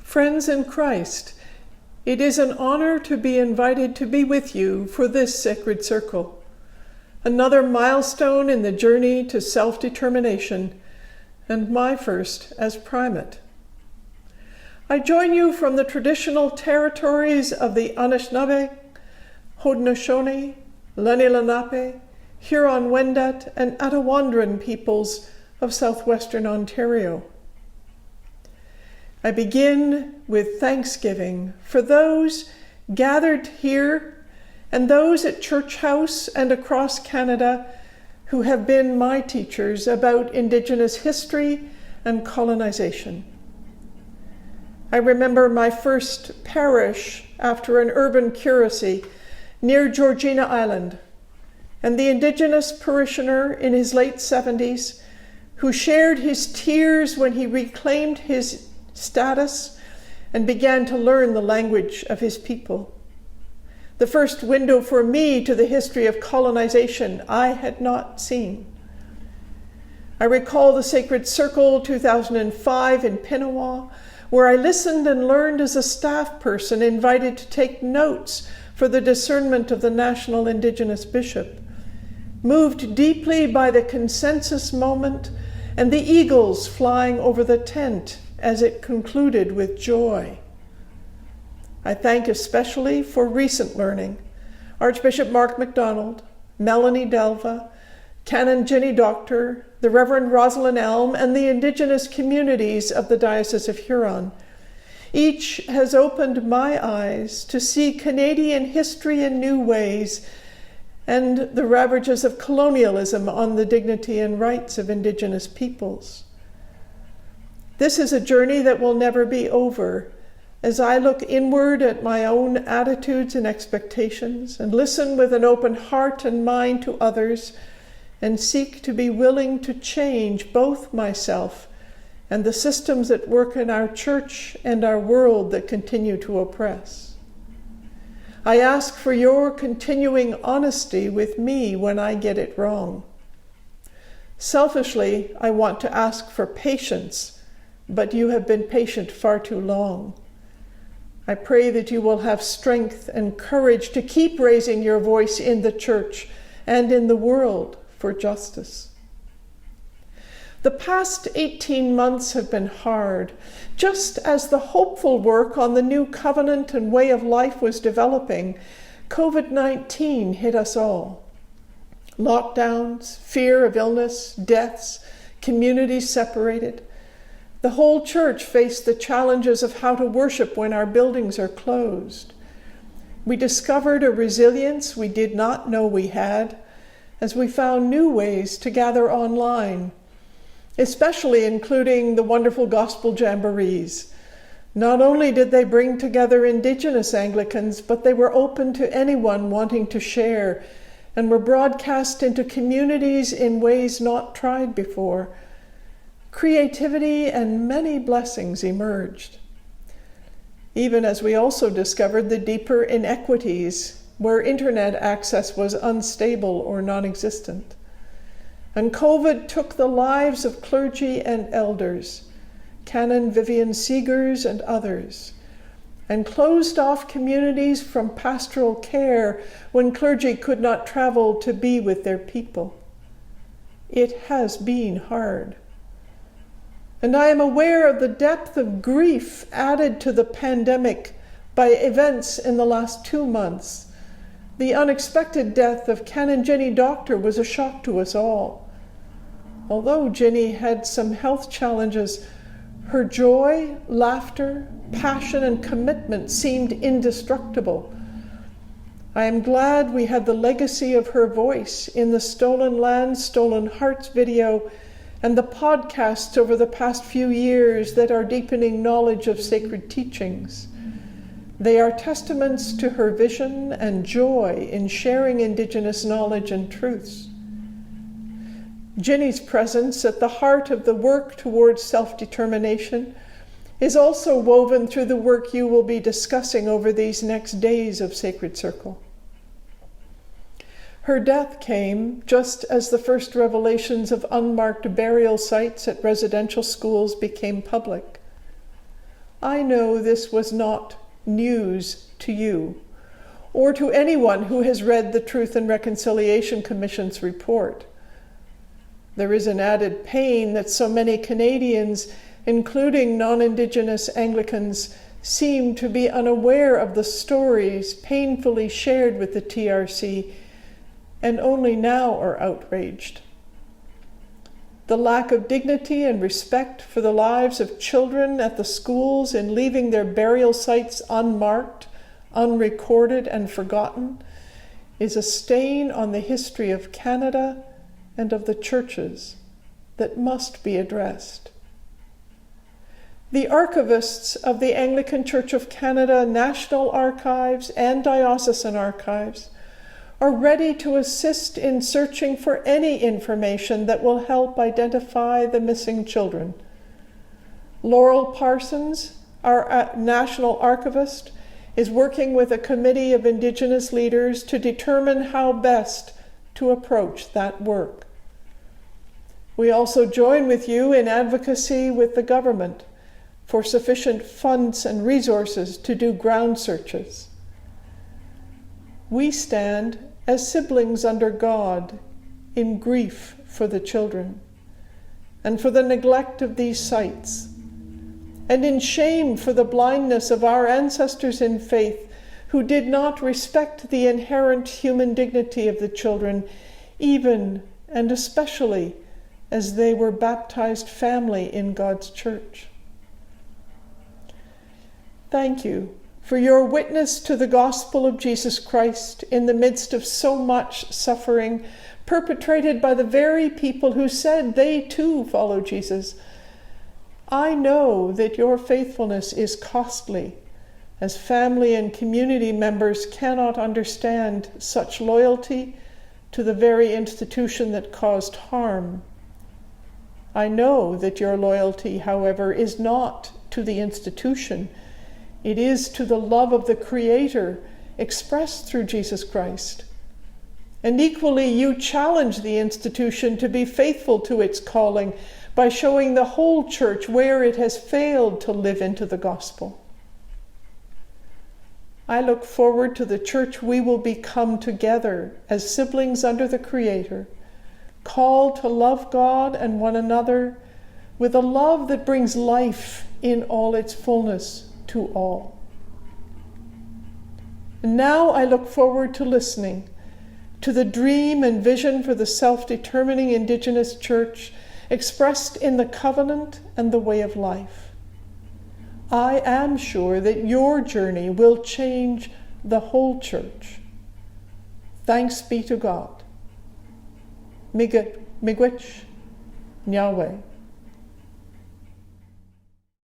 Friends in Christ, it is an honor to be invited to be with you for this sacred circle, another milestone in the journey to self-determination, and my first as primate. I join you from the traditional territories of the Anishinaabe, Haudenosaunee, Lenni Lenape, Huron-Wendat, and Attawandaron peoples of southwestern Ontario. I begin with thanksgiving for those gathered here and those at Church House and across Canada who have been my teachers about Indigenous history and colonization. I remember my first parish after an urban curacy near Georgina Island, and the Indigenous parishioner in his late 70s who shared his tears when he reclaimed his status and began to learn the language of his people. The first window for me to the history of colonization I had not seen. I recall the Sacred Circle 2005 in Pinawa, where I listened and learned as a staff person invited to take notes for the discernment of the National Indigenous Bishop, moved deeply by the consensus moment and the eagles flying over the tent as it concluded with joy. I thank especially for recent learning Archbishop Mark MacDonald, Melanie Delva, Canon Ginny Doctor, the Reverend Rosalind Elm, and the Indigenous communities of the Diocese of Huron. Each has opened my eyes to see Canadian history in new ways and the ravages of colonialism on the dignity and rights of Indigenous peoples. This is a journey that will never be over as I look inward at my own attitudes and expectations and listen with an open heart and mind to others and seek to be willing to change both myself and the systems at work in our church and our world that continue to oppress. I ask for your continuing honesty with me when I get it wrong. Selfishly, I want to ask for patience, but you have been patient far too long. I pray that you will have strength and courage to keep raising your voice in the church and in the world for justice. The past 18 months have been hard. Just as the hopeful work on the new covenant and way of life was developing, COVID-19 hit us all. Lockdowns, fear of illness, deaths, communities separated. The whole church faced the challenges of how to worship when our buildings are closed. We discovered a resilience we did not know we had as we found new ways to gather online, especially including the wonderful gospel jamborees. Not only did they bring together Indigenous Anglicans, but they were open to anyone wanting to share and were broadcast into communities in ways not tried before. Creativity and many blessings emerged, even as we also discovered the deeper inequities where internet access was unstable or non-existent. And COVID took the lives of clergy and elders, Canon Vivian Seegers and others, and closed off communities from pastoral care when clergy could not travel to be with their people. It has been hard. And I am aware of the depth of grief added to the pandemic by events in the last 2 months. The unexpected death of Canon Ginny Doctor was a shock to us all. Although Ginny had some health challenges, her joy, laughter, passion, and commitment seemed indestructible. I am glad we had the legacy of her voice in the Stolen Lands, Stolen Hearts video and the podcasts over the past few years that are deepening knowledge of sacred teachings. They are testaments to her vision and joy in sharing Indigenous knowledge and truths. Ginny's presence at the heart of the work towards self-determination is also woven through the work you will be discussing over these next days of Sacred Circle. Her death came just as the first revelations of unmarked burial sites at residential schools became public. I know this was not news to you, or to anyone who has read the Truth and Reconciliation Commission's report. There is an added pain that so many Canadians, including non-Indigenous Anglicans, seem to be unaware of the stories painfully shared with the TRC and only now are outraged. The lack of dignity and respect for the lives of children at the schools in leaving their burial sites unmarked, unrecorded, and forgotten is a stain on the history of Canada and of the churches that must be addressed. The archivists of the Anglican Church of Canada National Archives and Diocesan Archives are ready to assist in searching for any information that will help identify the missing children. Laurel Parsons, our National Archivist, is working with a committee of Indigenous leaders to determine how best to approach that work. We also join with you in advocacy with the government for sufficient funds and resources to do ground searches. We stand as siblings under God in grief for the children and for the neglect of these sites, and in shame for the blindness of our ancestors in faith who did not respect the inherent human dignity of the children, even and especially as they were baptized family in God's church. Thank you for your witness to the gospel of Jesus Christ in the midst of so much suffering perpetrated by the very people who said they too follow Jesus. I know that your faithfulness is costly, as family and community members cannot understand such loyalty to the very institution that caused harm. I know that your loyalty, however, is not to the institution. It is to the love of the Creator expressed through Jesus Christ. And equally, you challenge the institution to be faithful to its calling by showing the whole church where it has failed to live into the gospel. I look forward to the church we will become together as siblings under the Creator, called to love God and one another with a love that brings life in all its fullness to all. And now I look forward to listening to the dream and vision for the self-determining Indigenous church expressed in the covenant and the way of life. I am sure that your journey will change the whole church. Thanks be to God. Miigwech, Yahweh.